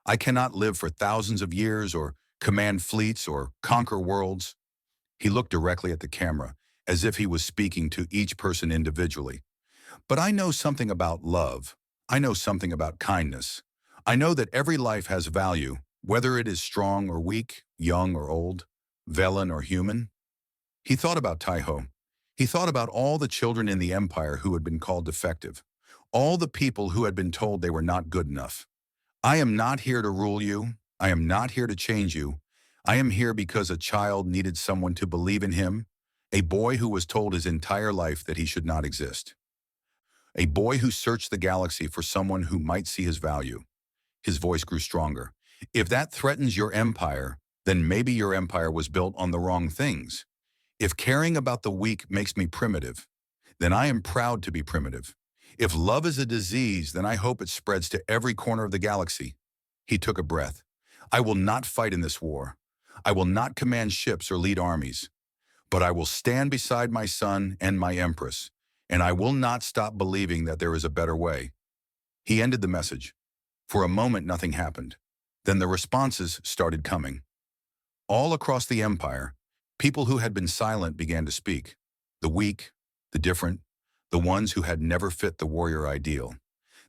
I cannot live for thousands of years or command fleets or conquer worlds." He looked directly at the camera, as if he was speaking to each person individually. "But I know something about love. I know something about kindness. I know that every life has value, whether it is strong or weak, young or old, villain or human." He thought about Taiho. He thought about all the children in the empire who had been called defective, all the people who had been told they were not good enough. "I am not here to rule you. I am not here to change you. I am here because a child needed someone to believe in him, a boy who was told his entire life that he should not exist. A boy who searched the galaxy for someone who might see his value." His voice grew stronger. "If that threatens your empire, then maybe your empire was built on the wrong things. If caring about the weak makes me primitive, then I am proud to be primitive. If love is a disease, then I hope it spreads to every corner of the galaxy." He took a breath. "I will not fight in this war. I will not command ships or lead armies. But I will stand beside my son and my empress, and I will not stop believing that there is a better way." He ended the message. For a moment, nothing happened. Then the responses started coming. All across the empire, people who had been silent began to speak. The weak, the different, the ones who had never fit the warrior ideal.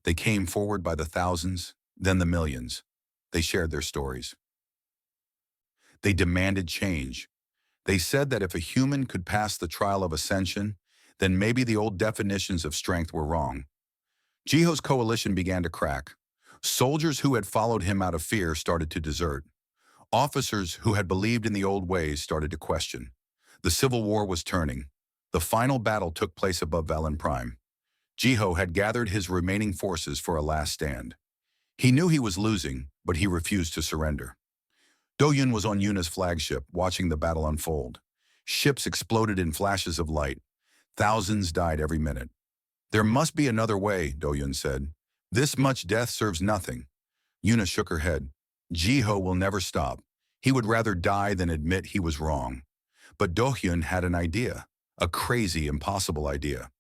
They came forward by the thousands, then the millions. They shared their stories. They demanded change. They said that if a human could pass the trial of ascension, then maybe the old definitions of strength were wrong. Jiho's coalition began to crack. Soldiers who had followed him out of fear started to desert. Officers who had believed in the old ways started to question. The civil war was turning. The final battle took place above Valen Prime. Jiho had gathered his remaining forces for a last stand. He knew he was losing, but he refused to surrender. Do-Yun was on Yuna's flagship, watching the battle unfold. Ships exploded in flashes of light. Thousands died every minute. "There must be another way," Do-Yun said. "This much death serves nothing." Yuna shook her head. "Jiho will never stop. He would rather die than admit he was wrong." But Do-Hyun had an idea, a crazy, impossible idea.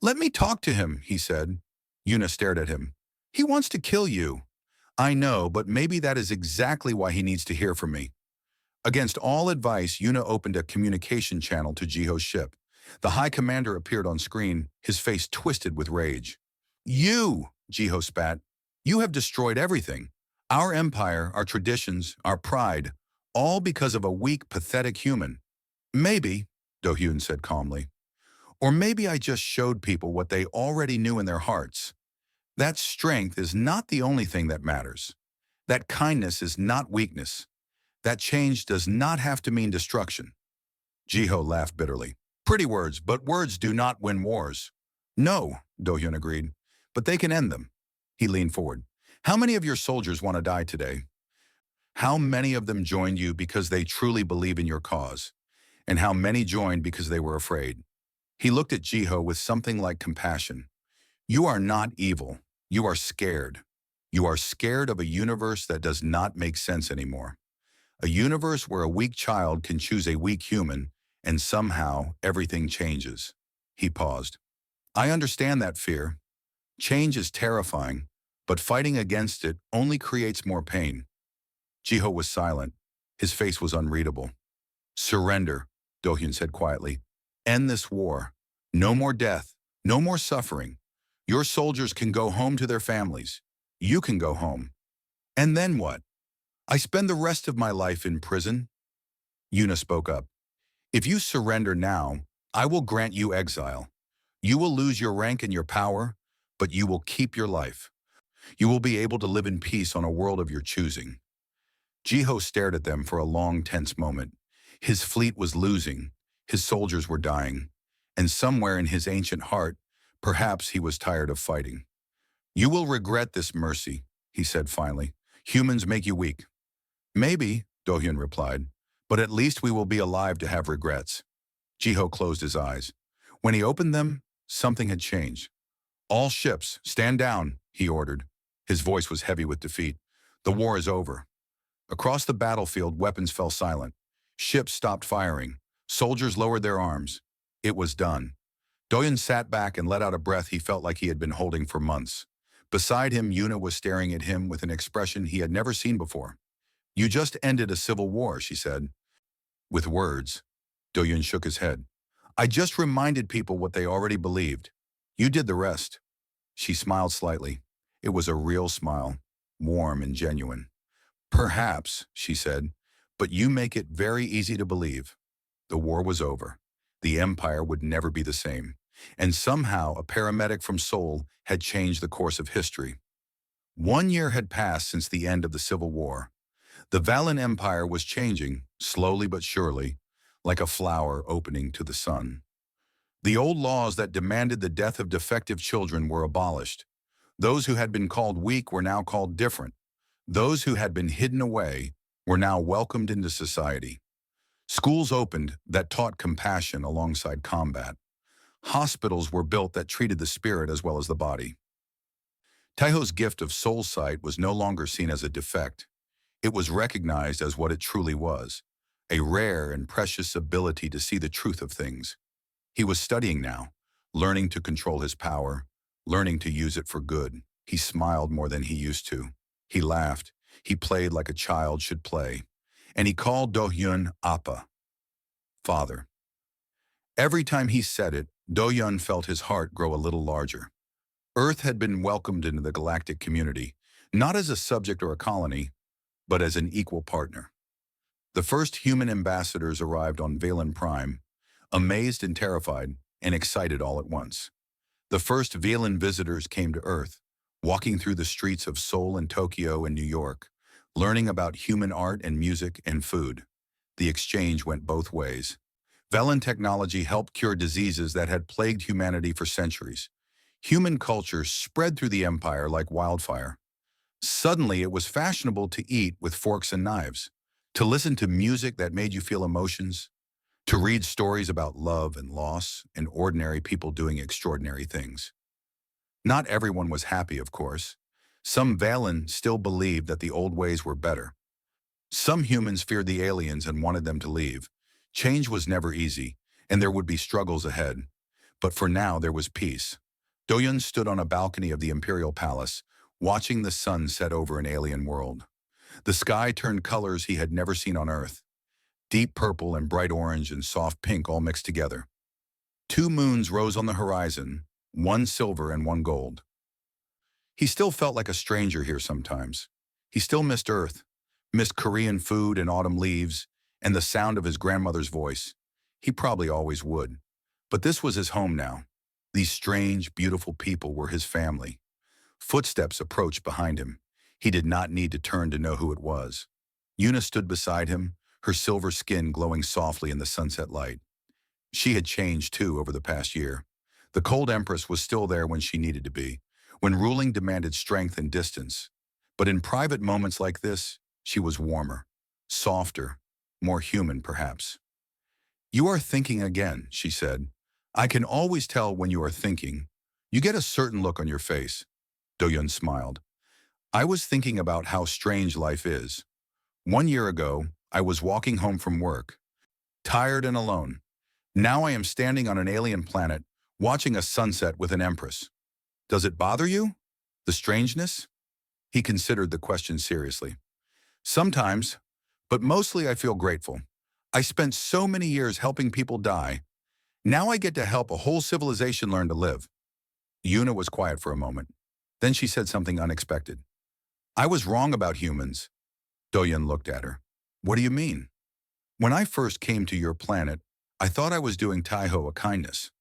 "Let me talk to him," he said. Yuna stared at him. "He wants to kill you." "I know, but maybe that is exactly why he needs to hear from me." Against all advice, Yuna opened a communication channel to Jiho's ship. The High Commander appeared on screen, his face twisted with rage. "You," Jiho spat, "you have destroyed everything. Our empire, our traditions, our pride, all because of a weak, pathetic human." "Maybe," Do-Hyun said calmly. "Or maybe I just showed people what they already knew in their hearts. That strength is not the only thing that matters. That kindness is not weakness. That change does not have to mean destruction." Jiho laughed bitterly. "Pretty words, but words do not win wars." "No," Do-Hyun agreed, "but they can end them." He leaned forward. "How many of your soldiers want to die today? How many of them joined you because they truly believe in your cause? And how many joined because they were afraid?" He looked at Jiho with something like compassion. "You are not evil. You are scared. You are scared of a universe that does not make sense anymore. A universe where a weak child can choose a weak human, and somehow everything changes." He paused. "I understand that fear. Change is terrifying, but fighting against it only creates more pain." Jiho was silent. His face was unreadable. "Surrender," Do-Hyun said quietly. "End this war. No more death. No more suffering. Your soldiers can go home to their families. You can go home. And then what? I spend the rest of my life in prison?" Yuna spoke up. "If you surrender now, I will grant you exile. You will lose your rank and your power, but you will keep your life. You will be able to live in peace on a world of your choosing. Jiho stared at them for a long, tense moment. His fleet was losing, his soldiers were dying, and somewhere in his ancient heart, perhaps he was tired of fighting. You will regret this, Mercy, he said finally. Humans make you weak. Maybe, Dohyun replied, but at least we will be alive to have regrets. Jiho closed his eyes. When he opened them, something had changed. All ships, stand down, he ordered. His voice was heavy with defeat. The war is over. Across the battlefield, weapons fell silent. Ships stopped firing. Soldiers lowered their arms. It was done. Dohyun sat back and let out a breath he felt like he had been holding for months. Beside him, Yuna was staring at him with an expression he had never seen before. You just ended a civil war, she said. With words, Dohyun shook his head. I just reminded people what they already believed. You did the rest. She smiled slightly. It was a real smile, warm and genuine. Perhaps, she said, but you make it very easy to believe. The war was over. The Empire would never be the same. And somehow a paramedic from Seoul had changed the course of history. 1 year had passed since the end of the Civil War. The Valen Empire was changing, slowly but surely, like a flower opening to the sun. The old laws that demanded the death of defective children were abolished. Those who had been called weak were now called different. Those who had been hidden away were now welcomed into society. Schools opened that taught compassion alongside combat. Hospitals were built that treated the spirit as well as the body. Taiho's gift of soul sight was no longer seen as a defect. It was recognized as what it truly was, a rare and precious ability to see the truth of things. He was studying now, learning to control his power, learning to use it for good. He smiled more than he used to. He laughed. He played like a child should play. And he called Dohyun Appa, father. Every time he said it, Dohyun felt his heart grow a little larger. Earth had been welcomed into the galactic community, not as a subject or a colony, but as an equal partner. The first human ambassadors arrived on Valen Prime, amazed and terrified, and excited all at once. The first Valen visitors came to Earth, walking through the streets of Seoul and Tokyo and New York, learning about human art and music and food. The exchange went both ways. Valen technology helped cure diseases that had plagued humanity for centuries. Human culture spread through the empire like wildfire. Suddenly, it was fashionable to eat with forks and knives, to listen to music that made you feel emotions, to read stories about love and loss and ordinary people doing extraordinary things. Not everyone was happy, of course. Some Valen still believed that the old ways were better. Some humans feared the aliens and wanted them to leave. Change was never easy, and there would be struggles ahead. But for now, there was peace. Dohyun stood on a balcony of the Imperial Palace, watching the sun set over an alien world. The sky turned colors he had never seen on Earth. Deep purple and bright orange and soft pink all mixed together. 2 moons rose on the horizon, one silver and one gold. He still felt like a stranger here sometimes. He still missed Earth, missed Korean food and autumn leaves, and the sound of his grandmother's voice. He probably always would. But this was his home now. These strange, beautiful people were his family. Footsteps approached behind him. He did not need to turn to know who it was. Yuna stood beside him, her silver skin glowing softly in the sunset light. She had changed, too, over the past year. The cold empress was still there when she needed to be, when ruling demanded strength and distance. But in private moments like this, she was warmer, softer, more human, perhaps. You are thinking again, she said. I can always tell when you are thinking. You get a certain look on your face. Dohyun smiled. I was thinking about how strange life is. 1 year ago, I was walking home from work, tired and alone. Now I am standing on an alien planet, watching a sunset with an empress. Does it bother you? The strangeness? He considered the question seriously. Sometimes, but mostly I feel grateful. I spent so many years helping people die. Now I get to help a whole civilization learn to live. Yuna was quiet for a moment. Then she said something unexpected. I was wrong about humans. Dohyun looked at her. What do you mean? When I first came to your planet, I thought I was doing Taiho a kindness.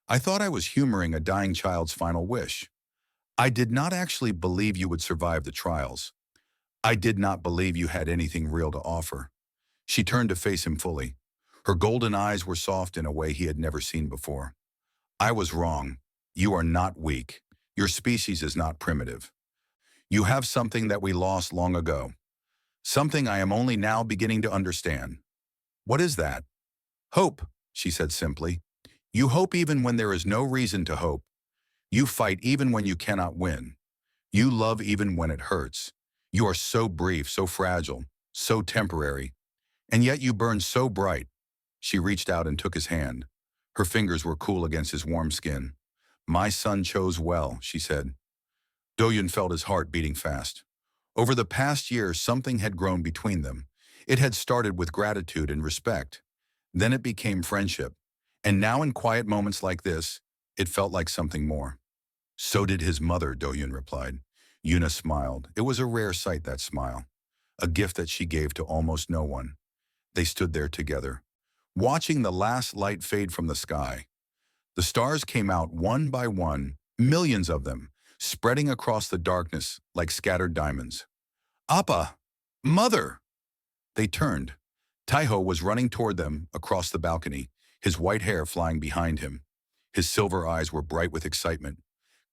I thought I was humoring a dying child's final wish. I did not actually believe you would survive the trials. I did not believe you had anything real to offer. She turned to face him fully. Her golden eyes were soft in a way he had never seen before. I was wrong. You are not weak. Your species is not primitive. You have something that we lost long ago. Something I am only now beginning to understand. What is that? Hope, she said simply. You hope even when there is no reason to hope. You fight even when you cannot win. You love even when it hurts. You are so brief, so fragile, so temporary, and yet you burn so bright. She reached out and took his hand. Her fingers were cool against his warm skin. My son chose well, she said. Do-yun felt his heart beating fast. Over the past year, something had grown between them. It had started with gratitude and respect. Then it became friendship. And now in quiet moments like this, it felt like something more. So did his mother, Do-yun replied. Yuna smiled. It was a rare sight, that smile. A gift that she gave to almost no one. They stood there together, watching the last light fade from the sky. The stars came out one by one, millions of them, spreading across the darkness like scattered diamonds. Appa! Mother! They turned. Taiho was running toward them across the balcony, his white hair flying behind him. His silver eyes were bright with excitement.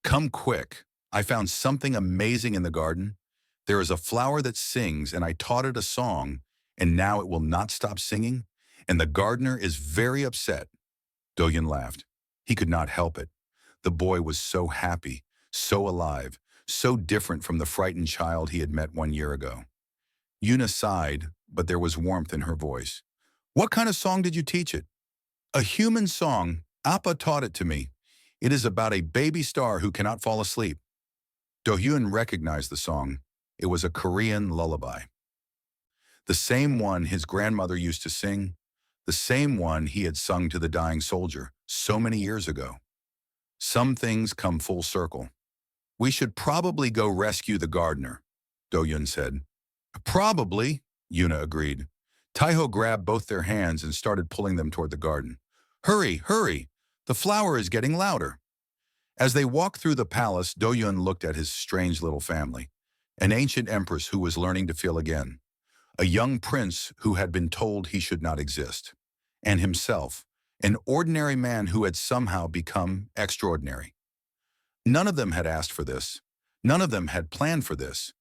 Come quick. I found something amazing in the garden. There is a flower that sings, and I taught it a song, and now it will not stop singing, and the gardener is very upset. Do-yun laughed. He could not help it. The boy was so happy, so alive, so different from the frightened child he had met 1 year ago. Yuna sighed, but there was warmth in her voice. What kind of song did you teach it? A human song. Appa taught it to me. It is about a baby star who cannot fall asleep. Do-hyun recognized the song. It was a Korean lullaby. The same one his grandmother used to sing, the same one he had sung to the dying soldier so many years ago. Some things come full circle. We should probably go rescue the gardener, Do-hyun said. Probably, Yuna agreed. Taiho grabbed both their hands and started pulling them toward the garden. Hurry, hurry! The flower is getting louder. As they walked through the palace, Do-hyun looked at his strange little family. An ancient empress who was learning to feel again. A young prince who had been told he should not exist. And himself, an ordinary man who had somehow become extraordinary. None of them had asked for this. None of them had planned for this.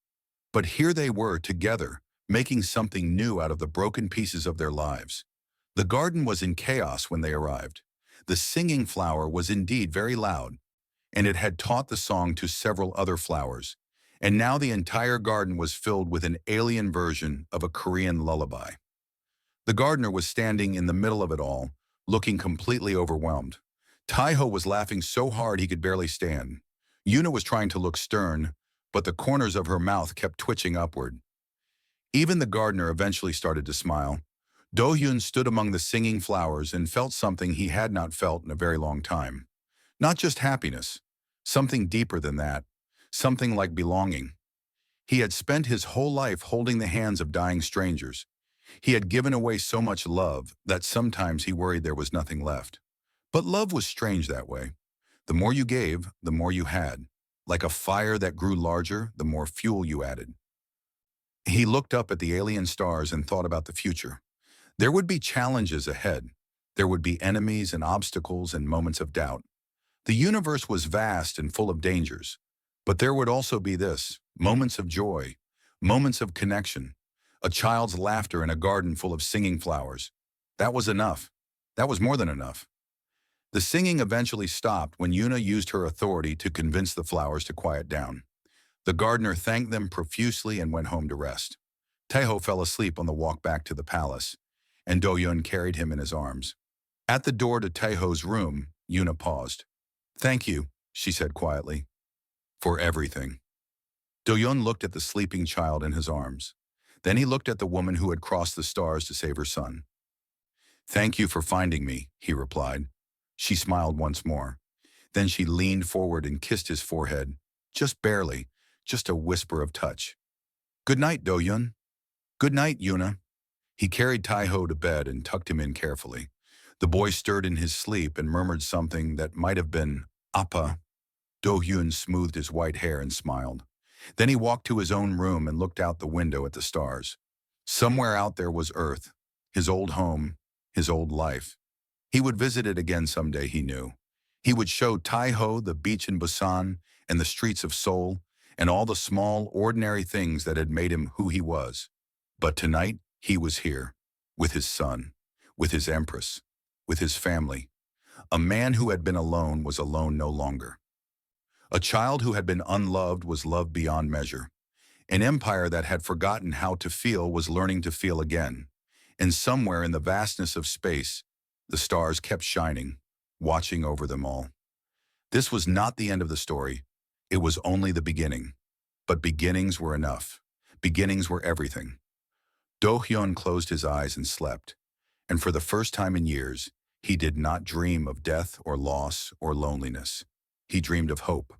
But here they were together, making something new out of the broken pieces of their lives. The garden was in chaos when they arrived. The singing flower was indeed very loud, and it had taught the song to several other flowers. And now the entire garden was filled with an alien version of a Korean lullaby. The gardener was standing in the middle of it all, looking completely overwhelmed. Taiho was laughing so hard he could barely stand. Yuna was trying to look stern, but the corners of her mouth kept twitching upward. Even the gardener eventually started to smile. Do-hyun stood among the singing flowers and felt something he had not felt in a very long time. Not just happiness, something deeper than that, something like belonging. He had spent his whole life holding the hands of dying strangers. He had given away so much love that sometimes he worried there was nothing left. But love was strange that way. The more you gave, the more you had. Like a fire that grew larger, the more fuel you added. He looked up at the alien stars and thought about the future. There would be challenges ahead. There would be enemies and obstacles and moments of doubt. The universe was vast and full of dangers. But there would also be this, moments of joy, moments of connection, a child's laughter in a garden full of singing flowers. That was enough. That was more than enough. The singing eventually stopped when Yuna used her authority to convince the flowers to quiet down. The gardener thanked them profusely and went home to rest. Taeho fell asleep on the walk back to the palace, and Do-hyun carried him in his arms. At the door to Taeho's room, Yuna paused. Thank you, she said quietly. For everything. Do-hyun looked at the sleeping child in his arms. Then he looked at the woman who had crossed the stars to save her son. Thank you for finding me, he replied. She smiled once more. Then she leaned forward and kissed his forehead, just barely, just a whisper of touch. Good night, Do-hyun. Good night, Yuna. He carried Taiho to bed and tucked him in carefully. The boy stirred in his sleep and murmured something that might have been, Appa. Do-hyun smoothed his white hair and smiled. Then he walked to his own room and looked out the window at the stars. Somewhere out there was Earth, his old home, his old life. He would visit it again someday, he knew. He would show Tai-ho the beach in Busan and the streets of Seoul and all the small, ordinary things that had made him who he was. But tonight, he was here, with his son, with his empress, with his family. A man who had been alone was alone no longer. A child who had been unloved was loved beyond measure. An empire that had forgotten how to feel was learning to feel again. And somewhere in the vastness of space, the stars kept shining, watching over them all. This was not the end of the story. It was only the beginning. But beginnings were enough. Beginnings were everything. Do-hyun closed his eyes and slept. And for the first time in years, he did not dream of death or loss or loneliness. He dreamed of hope.